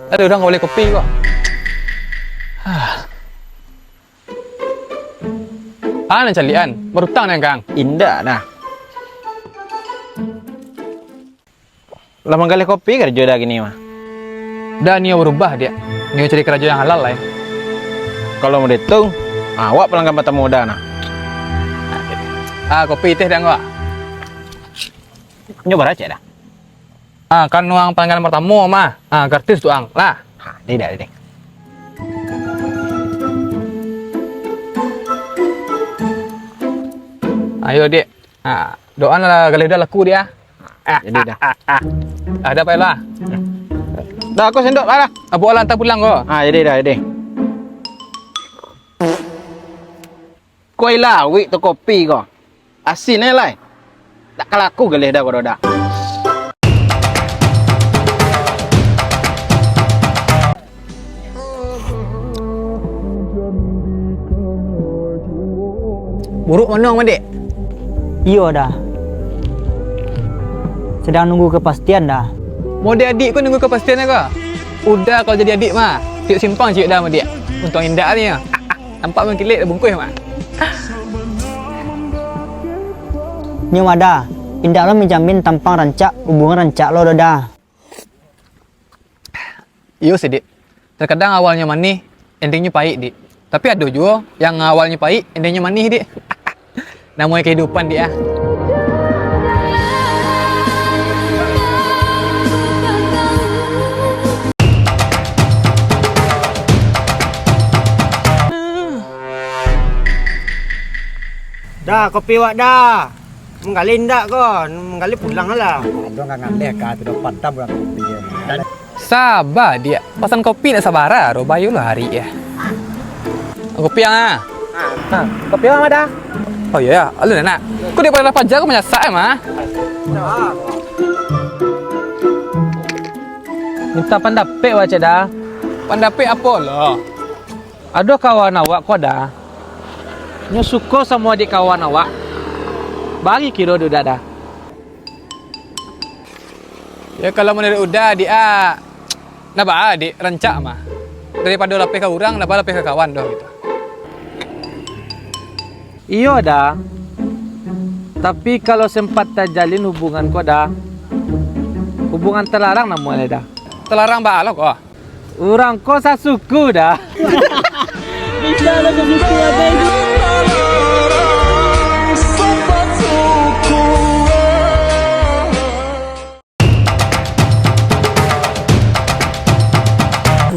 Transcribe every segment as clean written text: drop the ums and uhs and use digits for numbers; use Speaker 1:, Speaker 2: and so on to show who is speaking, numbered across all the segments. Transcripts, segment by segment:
Speaker 1: Tadi udah nggak boleh kopi kok. Nan calian, berutang nih Kang.
Speaker 2: Indah nah. Lama kali kopi kerja dah gini mah.
Speaker 1: Dah Nio berubah dia. Nio cari kerja yang halal lah ya.
Speaker 2: Kalau mau dihitung, awak pelanggan mata muda nah.
Speaker 1: Kopi teh dah nggak?
Speaker 2: Nyoba aja dah.
Speaker 1: Kan uang pelanggan pertama mah. Gratis tuh ang lah.
Speaker 2: Tidak, tidak.
Speaker 1: Ayo dek. Doa lah kali udah laku dia.
Speaker 2: Jadi dah.
Speaker 1: Ada apa lah?
Speaker 2: Dah aku sendok lah.
Speaker 1: Abu alang tak pulang kok.
Speaker 2: Jadi dah, jadi. Koi lawi tu kopi kok. Asin lah. Tak kalaku galih dah kau dah.
Speaker 1: Buruk mana orang dek?
Speaker 3: Iya dah. Sedang nunggu kepastian dah.
Speaker 1: Mau dia adik kau nunggu kepastian kau? Udah kalau jadi adik mah, tiap simpang cik dah sama dia. Untung indah ni. Nampak mengkilik dah bungkus mah.
Speaker 3: Ni ada. Indah lo menjamin tampang rancak hubungan rancak lo dah.
Speaker 1: Iya sih dik. Terkadang awalnya manis, endingnya pahit dik. Tapi ada juga yang awalnya pahit, endingnya manis dik. Namanya kehidupan dia.
Speaker 4: Dah kopi wak dah. Menggali ndak kon, menggali pulang lah.
Speaker 5: Ada nggak ngalih kah? Tidak pandang orang kopi.
Speaker 1: Sabar dia. Pesan kopi nak sabar lah. Robayu lah hari ya. Kopi yang
Speaker 4: Kopi wak dah.
Speaker 1: Oh iya ya, lu nak. Kau dia pada pajak kau menyasak mah.
Speaker 4: Minta pendapat wak dah.
Speaker 1: Pendapat apa lo?
Speaker 4: Ada kawan awak kau dah. Nya suka sama adik kawan awak. Bagi kilo duda dah.
Speaker 1: Ya kalau menurut udah dia napa adik rancak mah. Daripada lapih ke orang, napa lapih ke kawan doh gitu.
Speaker 4: Iya dah. Tapi kalau sempat terjalin hubungan kau dah. Hubungan terlarang namanya dah.
Speaker 1: Terlarang balok kok.
Speaker 4: Orang kau sasuku dah. Bisa lah sasuku ada itu.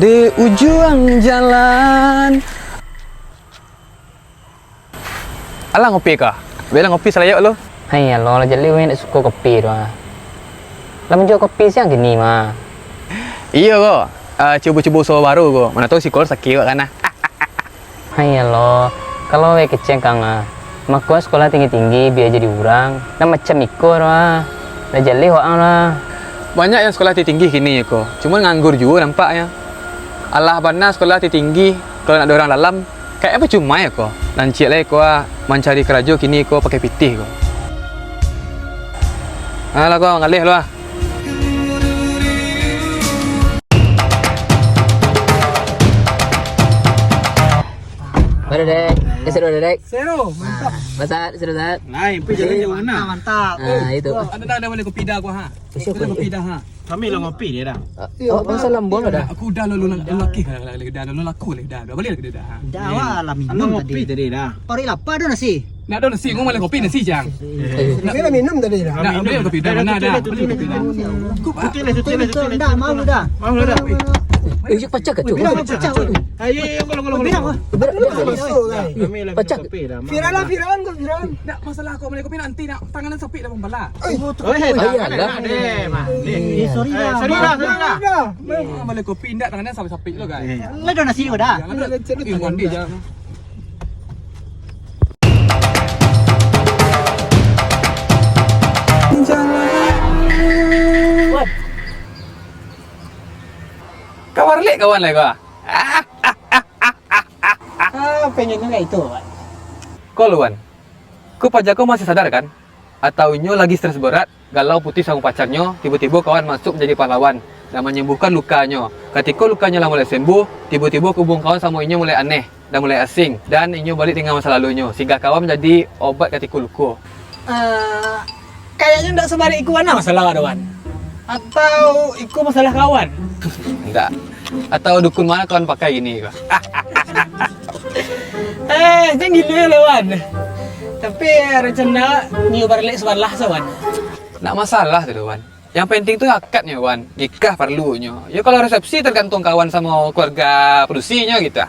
Speaker 1: Di ujung jalan. Alah ngopi kah? Bela ngopi selayok lo.
Speaker 6: Hai lo lah jadi nak suka kopi tu ah. Lah menjual kopi siang gini mah.
Speaker 1: Iya kok. Cuba-cuba usaha baru kok. Mana tahu si kol sakit kok kan.
Speaker 6: Hai lo. Kalau we keceng kang ah. Mak sekolah tinggi-tinggi biar jadi orang. Nah macam ikut ah. Lah jadi orang lah.
Speaker 1: Banyak yang sekolah tinggi kini ya kok. Cuma nganggur juga nampaknya. Alah panas sekolah tinggi. Kalau nak ada orang dalam kayak apa cuma ya kok. Lancik lah kok mencari kerja kini kok pakai pitih kok. Alah kok ngalih lo ah.
Speaker 6: Baru dek. Seru dek.
Speaker 4: Seru, mantap.
Speaker 6: Masak seru dah.
Speaker 4: Lain pergi jalan jauh mana? Mantap.
Speaker 6: Itu.
Speaker 1: Ada boleh kopi dah gua ha.
Speaker 6: Siapa
Speaker 1: Kopi dah ha.
Speaker 4: Kami lah ngopi dia dah.
Speaker 6: Oh, bangsa lambung dah.
Speaker 1: Aku dah lalu lelaki dah lalu laku dah. Dah balik lagi dah.
Speaker 3: Dah lah
Speaker 4: Anak
Speaker 3: minum
Speaker 4: ngopi
Speaker 3: tadi.
Speaker 4: tadi dah.
Speaker 3: Pari lapar dah nasi.
Speaker 1: Nak ada nasi ngomong kopi nasi jang.
Speaker 3: Nak minum tadi dah.
Speaker 1: Nak beli kopi dah mana dah. Beli kopi dah.
Speaker 4: Tutup.
Speaker 3: Dah mau dah.
Speaker 4: Mau dah.
Speaker 6: Yuk pacak ke tu?
Speaker 4: Ayo, kalau. Kami lah
Speaker 6: Pacak.
Speaker 4: kopi dah.
Speaker 3: Viral kan viral.
Speaker 1: Nak masalah aku beli kopi nanti nak tangan sepi dah pembala.
Speaker 4: Oh, dah.
Speaker 3: Sorry dah.
Speaker 4: Sorry dah.
Speaker 1: Beli kopi ndak tangannya sampai-sampai lo guys.
Speaker 3: Lah dah nasi dah.
Speaker 1: Jangan ada mandi jangan. Kawan lek kawan lah kau.
Speaker 3: Pengennya kayak itu.
Speaker 1: Kau luan. Kau pajak kau masih sadar kan? Atau nyo lagi stres berat, galau putih sama pacarnya, tiba-tiba kawan masuk menjadi pahlawan. dan menyembuhkan lukanya. Ketika lukanya lah mulai sembuh, tiba-tiba hubung kawan sama inyo mulai aneh dan mulai asing, dan inyo balik dengan masa lalunya, sehingga kawan menjadi obat ketika luka.
Speaker 5: Kayaknya ndak sebalik iku mana masalah kawan. Atau iku masalah kawan.
Speaker 1: Enggak. Atau dukun mana kawan pakai ini?
Speaker 5: Jangan gitu ya lawan. Tapi rencana nyu balik sebelah sawan.
Speaker 1: Nggak masalah tuh Wan. Yang penting tuh akadnya Wan. Nikah perlunya. Ya kalau resepsi tergantung kawan sama keluarga produksinya gitu.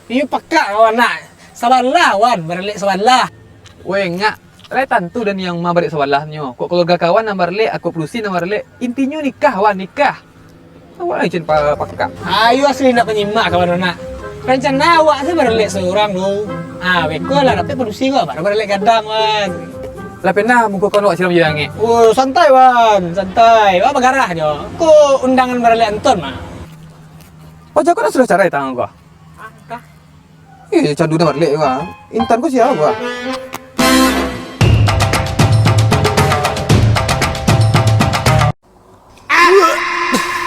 Speaker 5: Iya pakak kawan nak. Sebelah wan balik sebelah.
Speaker 1: Weh enggak. Lai tantu dan yang mau balik sebelahnya. Kok keluarga kawan nomor le, aku produksi nomor le. Intinya nikah Wan, nikah. Awak izin pakak.
Speaker 5: Ayo asli nak penyimak kawan nak. Rencana awak sih balik seorang lo. Beko lah tapi produksi gua baru balik kadang wan.
Speaker 1: Lah pernah muka kau nak silam jange.
Speaker 5: Santai wan, santai. Wah bagarah jo. Ku undangan balik Anton mah.
Speaker 1: Oh, kau dah sudah cara tangan kau.
Speaker 5: Kah?
Speaker 1: Iya, candu nomor le gua. Intan kau siapa gua?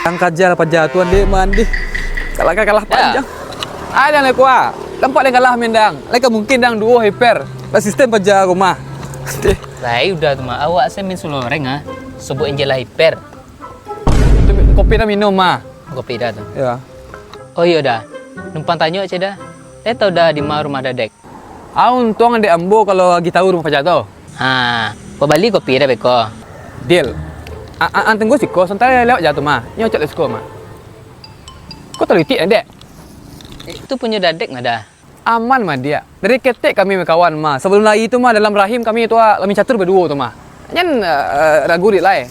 Speaker 1: Yang kajal pajatuan dia mandi. Kalah panjang. Ada le kuah. Lempak dia kalah mendang. Leka mungkin dang duo hyper. Lah sistem paja rumah.
Speaker 6: Lai udah tuh mah, awak saya min suloreng sebut Angela Hyper.
Speaker 1: Kopi dah minum mah.
Speaker 6: Kopi dah tuh.
Speaker 1: Ya.
Speaker 6: Oh iya dah, numpang tanya aja dah. Tahu dah di mana rumah Dadek?
Speaker 1: Untung ada ambo kalau lagi tahu rumah pajatu.
Speaker 6: Pembali kopi dah beko.
Speaker 1: Deal. Anteng gue siko, sementara lewat jatuh mah. Nyocok lesko mah. Kau teliti dek?
Speaker 6: Itu punya Dadek nggak dah?
Speaker 1: Aman mah dia. Dari ketek kami kawan mah. Sebelum lagi itu mah dalam rahim kami itu lami catur berdua tu mah. Nyan ragu rit lah.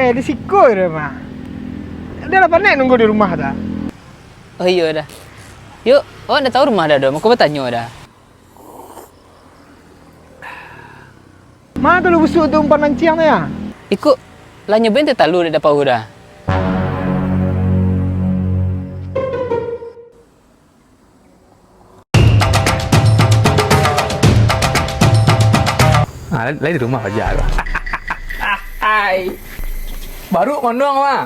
Speaker 5: Di siko dia mah. Udah lah pandai nunggu di rumah dah.
Speaker 6: Oh iya dah. Yuk, awak dah tahu rumah dah dah. Mau kau bertanya dah.
Speaker 5: Mana tu lu busuk tu umpan mancing tu ya?
Speaker 6: Ikut lah nyobain tu talu dah dapat dah.
Speaker 1: Lain di rumah aja lah. Hai. Baru mandang mah.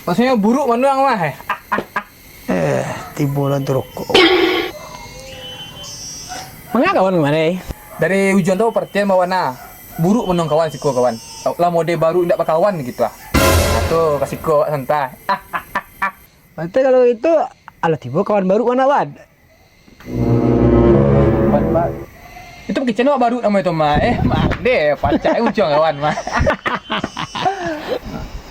Speaker 1: Maksudnya buruk mandang mah.
Speaker 5: Tiba lah tu rokok. Mengapa kawan kemana?
Speaker 1: Dari ujian tu perhatian bawa na. Buruk mandang kawan siko kawan. Lah model baru ndak berkawan gitu lah. Tuh kasih ko santai.
Speaker 5: Betul kalau itu, alah tiba kawan baru mana wan?
Speaker 1: Itu kitchen baru nama itu mah. Deh, pacai ujung kawan mah.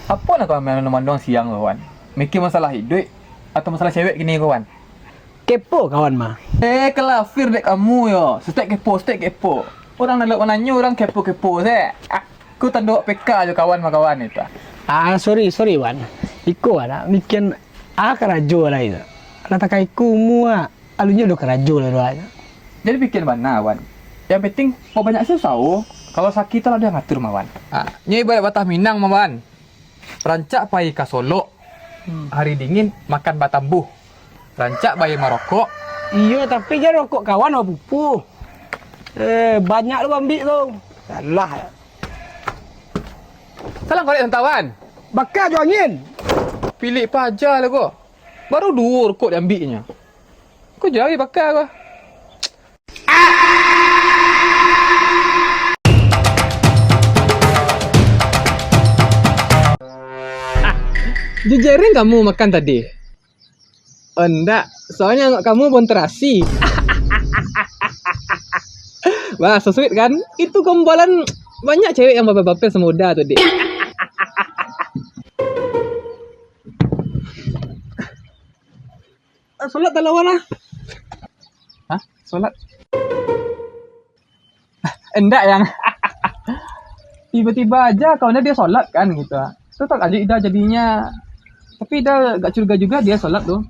Speaker 1: Apa nak kawan mandang siang kawan? Mikir masalah hidup atau masalah cewek gini kawan?
Speaker 5: Kepo kawan mah.
Speaker 1: Kelafir dek kamu yo. Stek kepo. Orang nak nanya orang kepo saya. Aku tak dok PK aja kawan sama kawan itu.
Speaker 5: Sorry wan. Iko ada bikin kerajo lah itu. Rata kaiku mua. Alunya udah kerajo lah doanya.
Speaker 1: Jadi bikin mana wan? Yang penting mau banyak susah. Kalau sakit lah dia ngatur mawan. Nyai ibarat batah Minang mawan. Rancak pai ka Solo. Hari dingin makan batambuh. Rancak bayi Maroko.
Speaker 5: Iya tapi jangan rokok kawan apa pupuh. Banyak lu ambil tu. Salah.
Speaker 1: Salah korek tawan.
Speaker 5: Bakar jo angin.
Speaker 1: Pilih paja lah kau. Baru dua rokok diambilnya. Kau jari bakar kau. Jejerin kamu makan tadi? Enggak, soalnya kamu bon terasi. Wah, so sweet kan? Itu gombalan banyak cewek yang baper-baper semuda tadi. Solat tak lawan lah. Hah? Solat? Enggak yang tiba-tiba aja kawannya dia solat kan gitu. Terus tak aja dah jadinya. Tapi dah gak curiga juga dia solat tuh.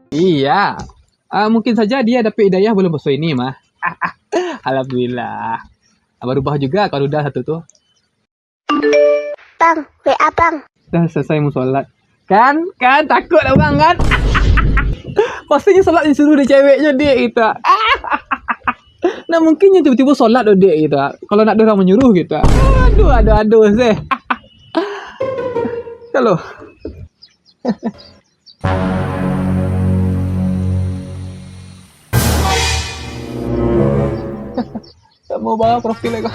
Speaker 1: Iya. Mungkin saja dia dapat hidayah belum besok ini mah. Alhamdulillah. Berubah juga kalau udah satu tuh.
Speaker 7: Bang, WA bang.
Speaker 1: Dah selesai mau sholat. Kan takut lah bang kan. Pastinya sholat disuruh dia ceweknya dia gitu. Nah mungkinnya tiba-tiba sholat dia gitu. Kalau nak ada orang menyuruh gitu. Aduh sih. Kalau tak mau bawa profil aku.